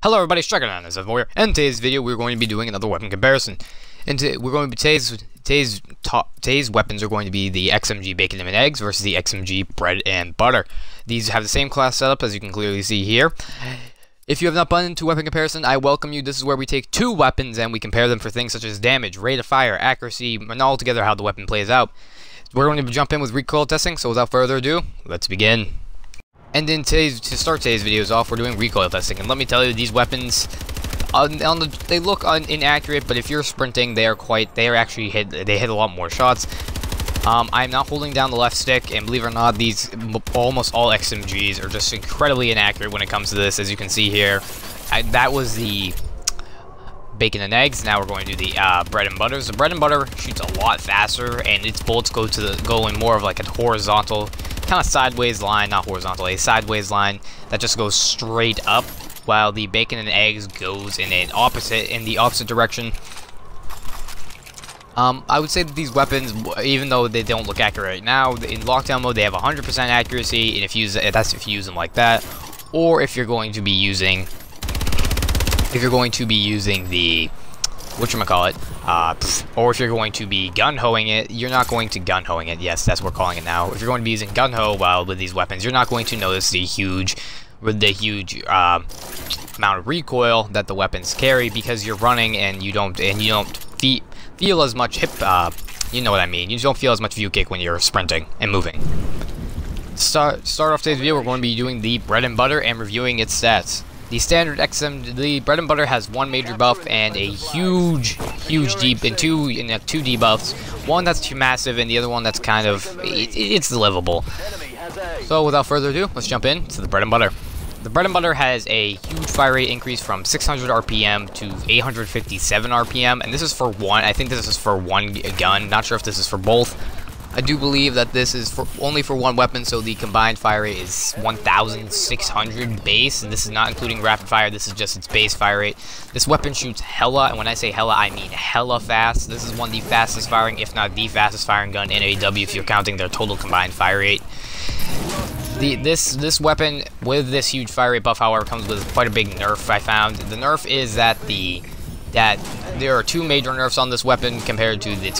Hello everybody, Striker9 is Warrior, and in today's video we're going to be doing another weapon comparison. And today's weapons are going to be the XMG Bacon and Eggs versus the XMG Bread and Butter. These have the same class setup as you can clearly see here. If you have not been into weapon comparison, I welcome you. This is where we take two weapons and we compare them for things such as damage, rate of fire, accuracy, and all together how the weapon plays out. We're going to jump in with recoil testing, so without further ado, let's begin. And to start today's videos off, we're doing recoil testing, and let me tell you, these weapons, they look inaccurate, but if you're sprinting, they actually hit a lot more shots. I'm not holding down the left stick, and believe it or not, almost all XMGs are just incredibly inaccurate when it comes to this, as you can see here. That was the Bacon and Eggs. Now we're going to do the Bread and Butters. The Bread and Butter shoots a lot faster, and its bullets go in more of like a horizontal, kind of sideways line, not horizontal, a sideways line that just goes straight up, while the Bacon and Eggs goes in the opposite direction. I would say that these weapons, even though they don't look accurate right now, in lockdown mode they have 100% accuracy, and if you use them like that, or if you're going to be using the whatchamacallit, or if you're going to be gun-hoing it, you're not going to gun-hoing it. Yes, that's what we're calling it now. If you're going to be using gun-ho while with these weapons, you're not going to notice the huge amount of recoil that the weapons carry, because you're running and you don't feel as much you know what I mean. You don't feel as much view kick when you're sprinting and moving. Start off today's video, we're going to be doing the Bread and Butter and reviewing its stats. The standard the Bread and Butter has one major buff and a huge deep and two debuffs. One that's too massive and the other one that's kind of it's livable. So without further ado, let's jump in to the Bread and Butter. The Bread and Butter has a huge fire rate increase from 600 RPM to 857 RPM, and this is for one. I think this is for one gun. Not sure if this is for both. I do believe that this is only for one weapon, so the combined fire rate is 1,600 base, and this is not including rapid fire. This is just its base fire rate. This weapon shoots hella, and when I say hella, I mean hella fast. This is one of the fastest firing, if not the fastest firing gun in AW if you're counting their total combined fire rate. This weapon with this huge fire rate buff, however, comes with quite a big nerf. I found the nerf is that there are two major nerfs on this weapon compared to its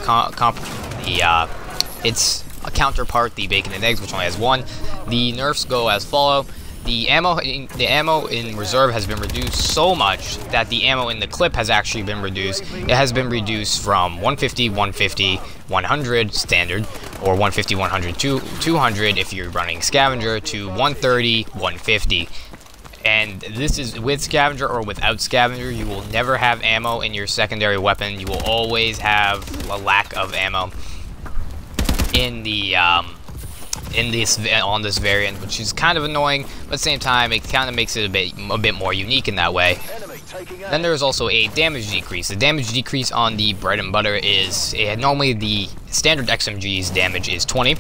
counterpart, the Bacon and Eggs, which only has one. The nerfs go as follow. The ammo in reserve has been reduced so much that the ammo in the clip has actually been reduced. It has been reduced from 150, 150, 100 standard, or 150, 100, 200 if you're running Scavenger, to 130, 150. And this is with Scavenger or without Scavenger. You will never have ammo in your secondary weapon. You will always have a lack of ammo on this variant, which is kind of annoying, but at the same time it kind of makes it a bit more unique in that way. Then there is also a damage decrease. The damage decrease on the Bread and Butter is normally the standard XMG's damage is 20,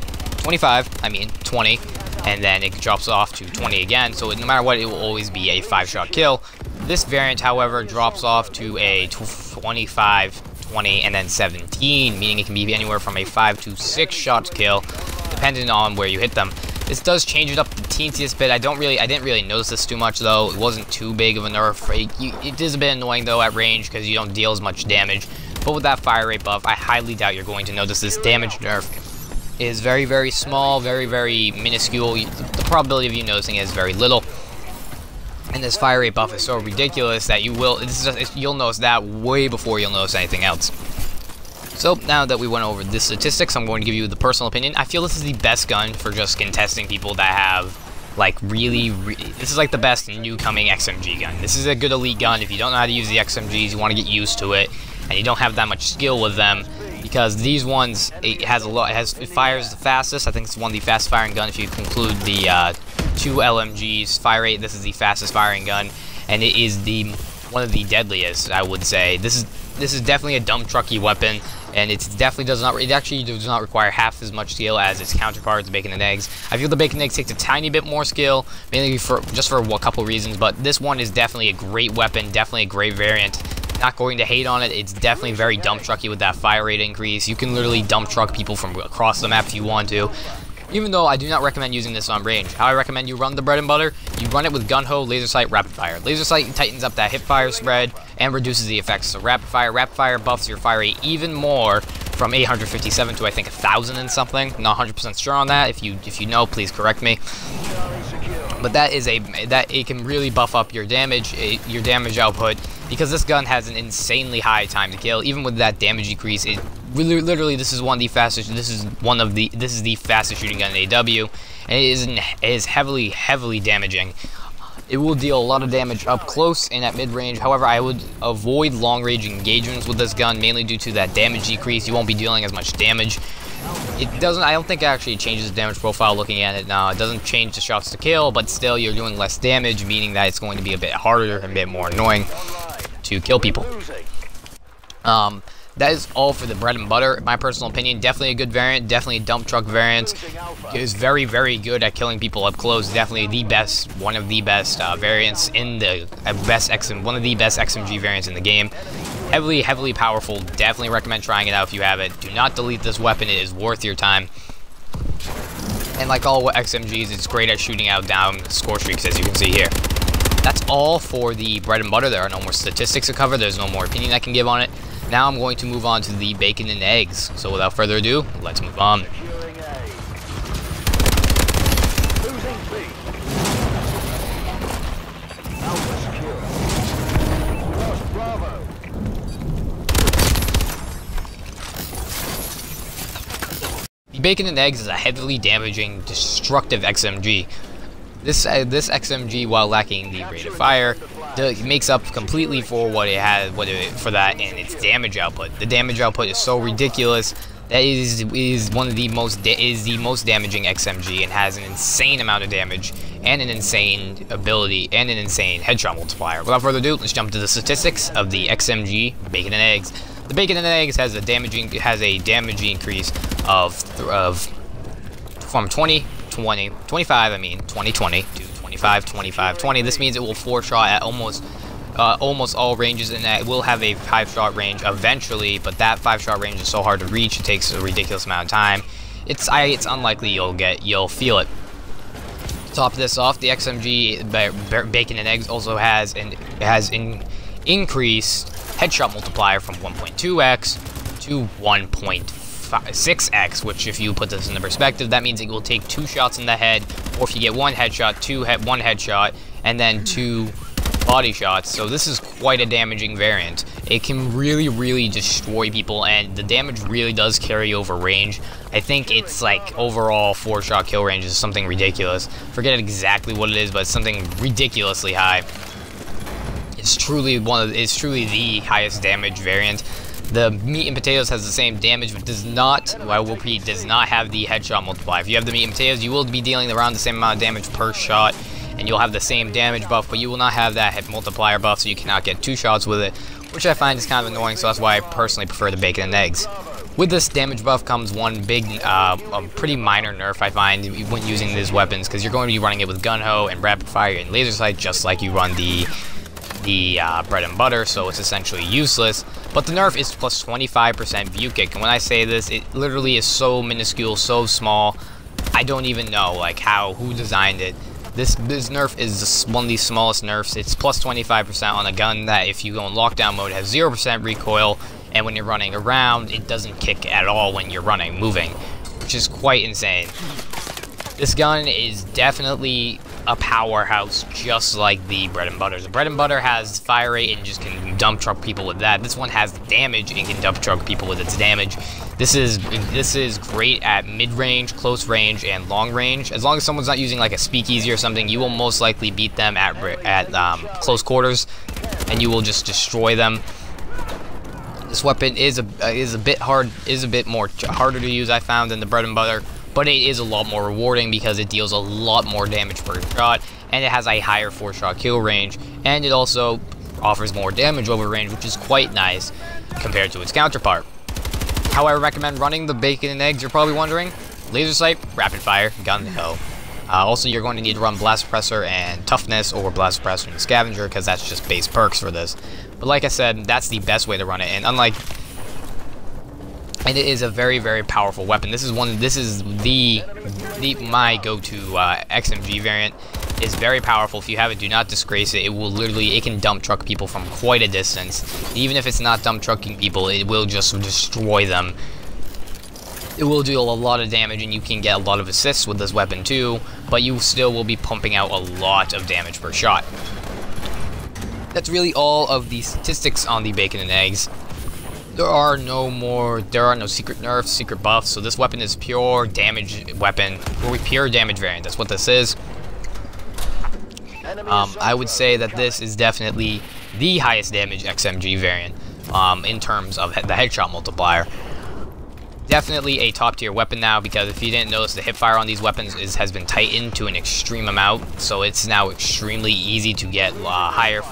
and then it drops off to 20 again, so no matter what, it will always be a 5-shot kill. This variant, however, drops off to a 25, 20, and then 17, meaning it can be anywhere from a 5 to 6 shot kill, depending on where you hit them. This does change it up the teensiest bit. I didn't really notice this too much though. It wasn't too big of a nerf. It is a bit annoying though at range because you don't deal as much damage. But with that fire rate buff, I highly doubt you're going to notice this damage nerf. It is very, very small, very, very minuscule. The probability of you noticing it is very little. And this fire rate buff is so ridiculous that you'll notice that way before you'll notice anything else. So now that we went over the statistics, I'm going to give you the personal opinion. I feel this is the best gun for just skin testing people that have like this is like the best new coming XMG gun. This is a good elite gun if you don't know how to use the XMGs, you want to get used to it, and you don't have that much skill with them. Because these ones, it fires the fastest. I think it's one of the fastest firing gun if you include the two LMGs fire rate. This is the fastest firing gun, and it is one of the deadliest, I would say. This is definitely a dump trucky weapon, and it actually does not require half as much skill as its counterpart, the Bacon and Eggs. I feel the Bacon and Eggs takes a tiny bit more skill, mainly just for a couple reasons, but this one is definitely a great weapon, definitely a great variant. Not going to hate on it. It's definitely very dump trucky with that fire rate increase. You can literally dump truck people from across the map if you want to. Even though I do not recommend using this on range, how I recommend you run the bread and butter, you run it with gun ho, laser sight, rapid fire. Laser sight tightens up that hip fire spread and reduces the effects. So rapid fire buffs your fire rate even more from 857 to I think 1,000 and something. Not 100% sure on that. If you know, please correct me. But that it can really buff up your damage output, because this gun has an insanely high time to kill. Even with that damage decrease, it really, literally, this is the fastest shooting gun in AW, and it is heavily damaging. It will deal a lot of damage up close and at mid-range. However, I would avoid long-range engagements with this gun, mainly due to that damage decrease. You won't be dealing as much damage. I don't think it actually changes the damage profile looking at it now. It doesn't change the shots to kill, but still you're doing less damage, meaning that it's going to be a bit harder and a bit more annoying to kill people. That is all for the bread and butter. In my personal opinion, definitely a good variant, definitely a dump truck variant. It is very, very good at killing people up close. Definitely the best, one of the best variants in the one of the best XMG variants in the game. Heavily powerful. Definitely recommend trying it out if you have it. Do not delete this weapon. It is worth your time. And like all XMGs, it's great at shooting out down score streaks, as you can see here. That's all for the bread and butter. There are no more statistics to cover. There's no more opinion I can give on it. Now I'm going to move on to the bacon and eggs. So without further ado, let's move on. The bacon and eggs is a heavily damaging, destructive XMG. This XMG, while lacking the rate of fire, makes up completely for what it had, for that and its damage output. The damage output is so ridiculous that it is the most damaging XMG, and has an insane amount of damage and an insane ability and an insane headshot multiplier. Without further ado, let's jump to the statistics of the XMG bacon and eggs. The bacon and eggs has a damage increase of from 20 to 2020 to 25, 20. This means it will 4-shot at almost all ranges, and that it will have a 5-shot range eventually, but that 5-shot range is so hard to reach, it takes a ridiculous amount of time. It's unlikely you'll feel it. To top this off, the XMG bacon and eggs also has an increased headshot multiplier from 1.2x to 1.6x, which, if you put this into perspective, that means it will take 2 shots in the head, or if you get one headshot, one headshot, and then 2 body shots. So this is quite a damaging variant. It can really destroy people, and the damage really does carry over range. I think it's like overall 4-shot kill range is something ridiculous. Forget exactly what it is, but it's something ridiculously high. It's truly the highest damage variant. The meat and potatoes has the same damage, but does not, I will repeat, does not have the headshot multiplier. If you have the meat and potatoes, you will be dealing around the same amount of damage per shot, and you'll have the same damage buff, but you will not have that multiplier buff, so you cannot get 2 shots with it, which I find is kind of annoying. So that's why I personally prefer the bacon and eggs. With this damage buff comes one big, a pretty minor nerf I find when using these weapons, because you're going to be running it with gun ho and rapid fire and laser sight, just like you run the bread and butter, so it's essentially useless. But the nerf is plus 25% view kick, and when I say this, it literally is so minuscule, so small, I don't even know like who designed it. This nerf is one of the smallest nerfs. It's plus 25% on a gun that, if you go in lockdown mode, has 0% recoil, and when you're running around, it doesn't kick at all when you're moving, which is quite insane. This gun is definitely a powerhouse, just like the bread and butter. The bread and butter has fire rate and just can dump truck people with that. This one has damage and can dump truck people with its damage. This is great at mid-range, close range, and long range. As long as someone's not using like a speakeasy or something, you will most likely beat them at close quarters, and you will just destroy them. This weapon is a bit more harder to use, I found, than the bread and butter, but it is a lot more rewarding because it deals a lot more damage per shot, and it has a higher 4-shot kill range, and it also offers more damage over range, which is quite nice compared to its counterpart. How I recommend running the bacon and eggs, you're probably wondering: laser sight, rapid fire, gun ho. Also, you're going to need to run blast suppressor and toughness, or blast suppressor and scavenger, because that's just base perks for this. But like I said, that's the best way to run it, and and it is a very, very powerful weapon. This is my go-to XMG variant. Is very powerful. If you have it, do not disgrace it. It can dump truck people from quite a distance. Even if it's not dump trucking people, it will just destroy them. It will deal a lot of damage, and you can get a lot of assists with this weapon too, but you still will be pumping out a lot of damage per shot. That's really all of the statistics on the bacon and eggs. There are no secret nerfs, secret buffs, so this weapon is pure damage weapon, or pure damage variant. That's what this is. I would say that this is definitely the highest damage XMG variant in terms of the headshot multiplier. Definitely a top tier weapon now, because if you didn't notice, the hipfire on these weapons has been tightened to an extreme amount, so it's now extremely easy to get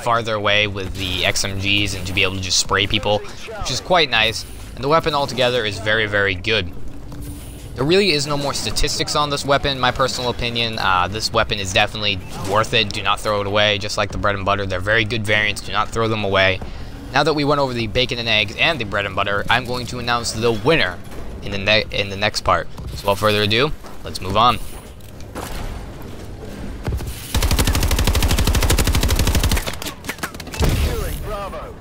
farther away with the XMGs and to be able to just spray people, which is quite nice. And the weapon altogether is very, very good. There really is no more statistics on this weapon, in my personal opinion. This weapon is definitely worth it. Do not throw it away, just like the bread and butter. They're very good variants. Do not throw them away. Now that we went over the bacon and eggs and the bread and butter, I'm going to announce the winner in the next part. So without further ado, let's move on. Bravo.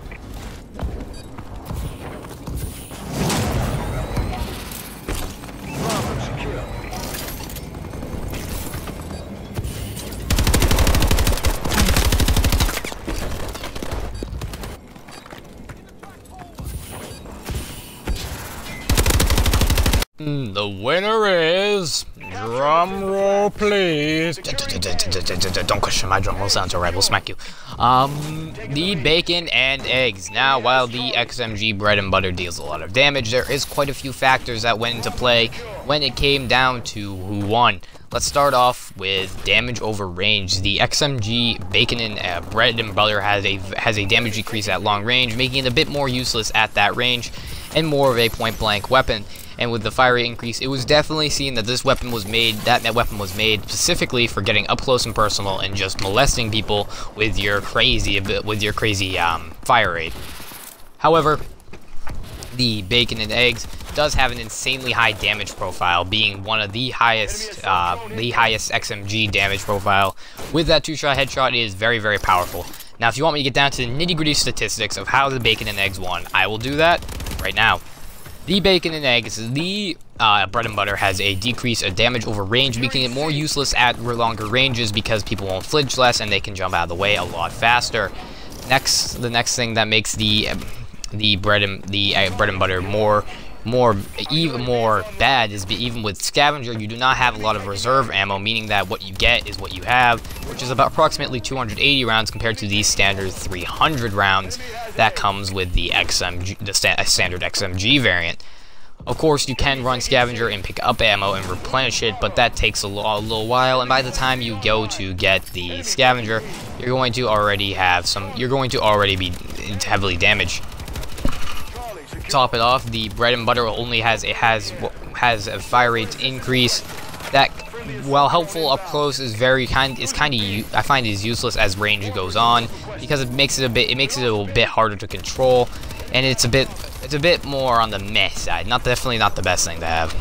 The winner is, drum roll please. Don't question my drum roll sounds alright, we'll smack you. The bacon and eggs. Now, while the XMG bread and butter deals a lot of damage, there is quite a few factors that went into play when it came down to who won. Let's start off with damage over range. The XMG bacon and bread and butter has a damage decrease at long range, making it a bit more useless at that range and more of a point blank weapon. And with the fire rate increase, it was definitely seen that this weapon was made, specifically for getting up close and personal and just molesting people with your crazy fire rate. However, the bacon and eggs does have an insanely high damage profile, being one of the highest XMG damage profile. With that 2-shot headshot, it is very, very powerful. Now, if you want me to get down to the nitty-gritty statistics of how the bacon and eggs won, I will do that right now. The bacon and eggs, the bread and butter has a decrease of damage over range, making it more useless at longer ranges because people won't flinch less and they can jump out of the way a lot faster. The next thing that makes the bread and butter even more bad is even with scavenger, you do not have a lot of reserve ammo, meaning that what you get is what you have, which is about approximately 280 rounds compared to the standard 300 rounds that comes with the standard XMG variant. Of course, you can run scavenger and pick up ammo and replenish it, but that takes a little while, and by the time you go to get the scavenger, you're going to already be heavily damaged. Top it off, the bread and butter only has a fire rate increase that, while helpful up close, I find is useless as range goes on, because it makes it a bit harder to control, and it's a bit more on the meh side. Definitely not the best thing to have.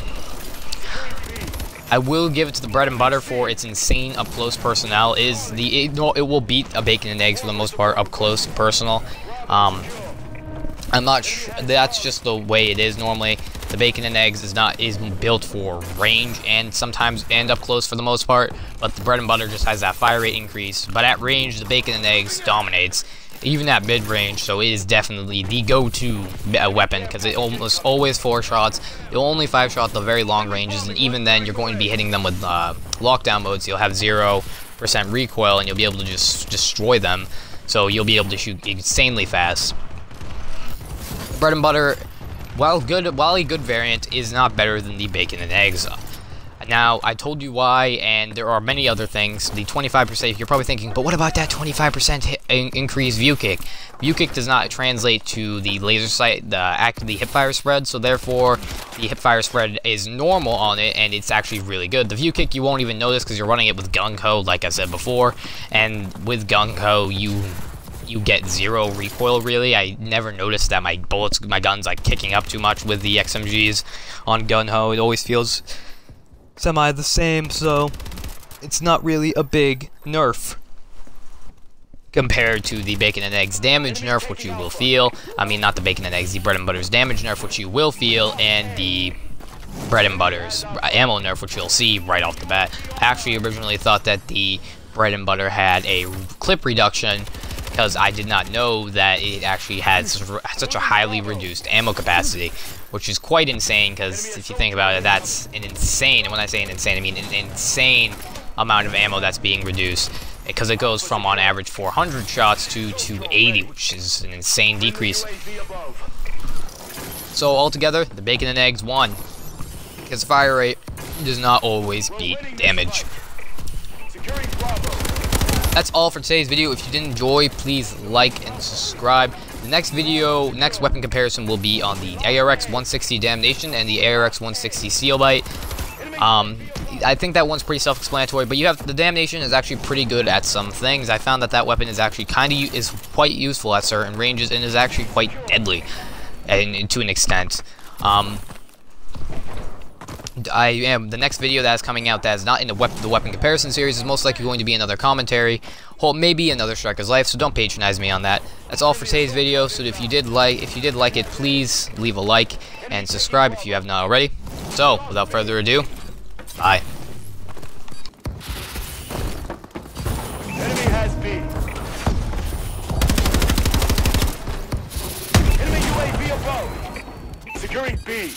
I will give it to the bread and butter for its insane up close personnel. It will beat a bacon and eggs for the most part up close and personal. I'm not sure, that's just the way it is normally. The bacon and eggs is built for range and sometimes up close for the most part, but the bread and butter just has that fire rate increase. But at range, the bacon and eggs dominates, even at mid range, so it is definitely the go-to weapon because it almost always 4 shots. You'll only 5-shot the very long ranges, and even then you're going to be hitting them with lockdown mode, so you'll have 0% recoil and you'll be able to just destroy them, so you'll be able to shoot insanely fast. Bread and butter, while a good variant, is not better than the bacon and eggs. Now, I told you why, and there are many other things. The 25%, you're probably thinking, but what about that 25% increased view kick? View kick does not translate to the laser sight, the hipfire spread, so therefore, the hipfire spread is normal on it, and it's actually really good. The view kick, you won't even notice because you're running it with gung-ho, like I said before, and with gung-ho, you get 0 recoil really. I never noticed that my gun's like kicking up too much with the XMGs on Gun-Ho. It always feels semi the same, so it's not really a big nerf compared to the Bacon and Eggs damage nerf, which you will feel. I mean, not the Bacon and Eggs, the Bread and Butters damage nerf, which you will feel, and the Bread and Butters ammo nerf, which you'll see right off the bat. I actually originally thought that the Bread and Butter had a clip reduction because I did not know that it actually had such a highly reduced ammo capacity, which is quite insane, because if you think about it, that's an insane, and when I say an insane, I mean an insane amount of ammo that's being reduced, because it goes from on average 400 shots to 280, which is an insane decrease. So altogether, the Bacon and Eggs won, because fire rate does not always beat damage. That's all for today's video. If you did enjoy, please like and subscribe. The next video, next weapon comparison will be on the ARX 160 Damnation and the ARX 160 Sealbite. I think that one's pretty self-explanatory, but you have the Damnation is actually pretty good at some things. I found that that weapon is actually quite useful at certain ranges and is actually quite deadly, and to an extent. The next video that is coming out that is not in the weapon comparison series is most likely going to be another commentary, or maybe another Striker's Life, so don't patronize me on that. That's all for today's video. So if you did like it, please leave a like and subscribe if you have not already. So without further ado, bye. Enemy has B. Enemy UAV above. Securing B.